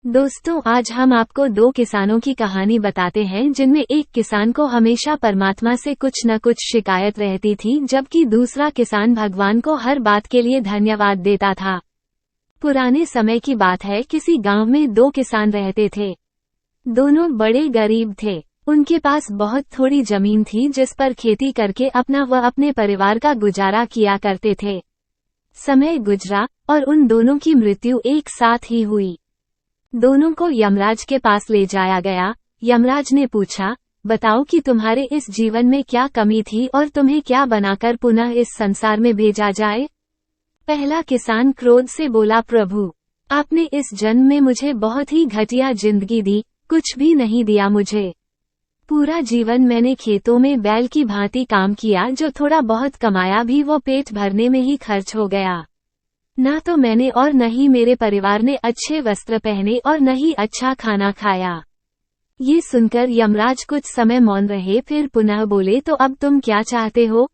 दोस्तों, आज हम आपको दो किसानों की कहानी बताते हैं जिनमें एक किसान को हमेशा परमात्मा से कुछ न कुछ शिकायत रहती थी, जबकि दूसरा किसान भगवान को हर बात के लिए धन्यवाद देता था। पुराने समय की बात है, किसी गांव में दो किसान रहते थे। दोनों बड़े गरीब थे। उनके पास बहुत थोड़ी जमीन थी जिस पर खेती करके अपना व अपने परिवार का गुजारा किया करते थे। समय गुजरा और उन दोनों की मृत्यु एक साथ ही हुई। दोनों को यमराज के पास ले जाया गया। यमराज ने पूछा, बताओ कि तुम्हारे इस जीवन में क्या कमी थी और तुम्हें क्या बनाकर पुनः इस संसार में भेजा जाए। पहला किसान क्रोध से बोला, प्रभु, आपने इस जन्म में मुझे बहुत ही घटिया जिंदगी दी, कुछ भी नहीं दिया मुझे। पूरा जीवन मैंने खेतों में बैल की भांति काम किया, जो थोड़ा बहुत कमाया भी वो पेट भरने में ही खर्च हो गया। न तो मैंने और न ही मेरे परिवार ने अच्छे वस्त्र पहने और न ही अच्छा खाना खाया। ये सुनकर यमराज कुछ समय मौन रहे, फिर पुनः बोले, तो अब तुम क्या चाहते हो।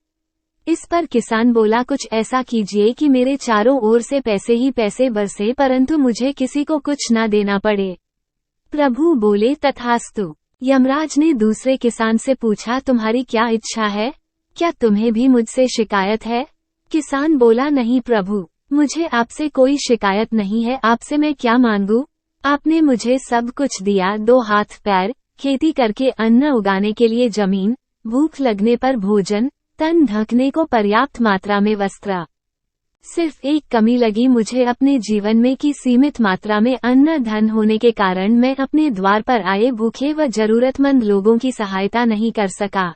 इस पर किसान बोला, कुछ ऐसा कीजिए कि मेरे चारों ओर से पैसे ही पैसे बरसे, परंतु मुझे किसी को कुछ न देना पड़े। प्रभु बोले, तथास्तु। यमराज ने दूसरे किसान से पूछा, तुम्हारी क्या इच्छा है, क्या तुम्हें भी मुझसे शिकायत है। किसान बोला, नहीं प्रभु, मुझे आपसे कोई शिकायत नहीं है, आपसे मैं क्या मांगू। आपने मुझे सब कुछ दिया, दो हाथ पैर, खेती करके अन्न उगाने के लिए जमीन, भूख लगने पर भोजन, तन ढकने को पर्याप्त मात्रा में वस्त्र। सिर्फ एक कमी लगी मुझे अपने जीवन में कि सीमित मात्रा में अन्न धन होने के कारण मैं अपने द्वार पर आए भूखे व जरूरतमंद लोगों की सहायता नहीं कर सका।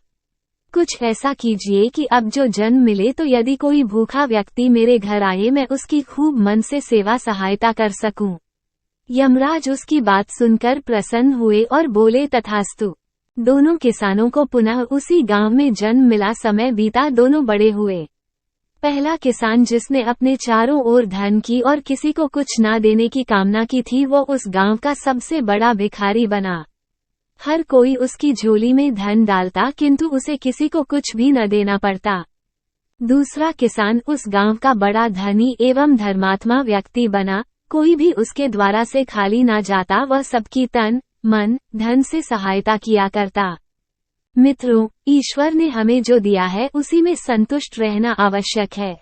कुछ ऐसा कीजिए कि अब जो जन्म मिले तो यदि कोई भूखा व्यक्ति मेरे घर आए, मैं उसकी खूब मन से सेवा सहायता कर सकूं। यमराज उसकी बात सुनकर प्रसन्न हुए और बोले, तथास्तु। दोनों किसानों को पुनः उसी गांव में जन्म मिला। समय बीता, दोनों बड़े हुए। पहला किसान जिसने अपने चारों ओर धन की और किसी को कुछ ना देने की कामना की थी, वो उस गांव का सबसे बड़ा भिखारी बना। हर कोई उसकी झोली में धन डालता, किंतु उसे किसी को कुछ भी न देना पड़ता। दूसरा किसान उस गांव का बड़ा धनी एवं धर्मात्मा व्यक्ति बना। कोई भी उसके द्वारा से खाली न जाता, वह सबकी तन मन धन से सहायता किया करता। मित्रों, ईश्वर ने हमें जो दिया है उसी में संतुष्ट रहना आवश्यक है।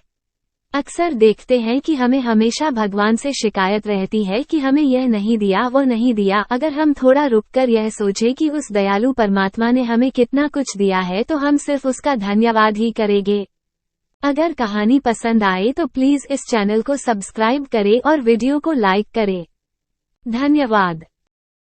अक्सर देखते हैं कि हमें हमेशा भगवान से शिकायत रहती है कि हमें यह नहीं दिया, वो नहीं दिया। अगर हम थोड़ा रुककर यह सोचें कि उस दयालु परमात्मा ने हमें कितना कुछ दिया है, तो हम सिर्फ उसका धन्यवाद ही करेंगे। अगर कहानी पसंद आए तो प्लीज इस चैनल को सब्सक्राइब करें और वीडियो को लाइक करें। धन्यवाद।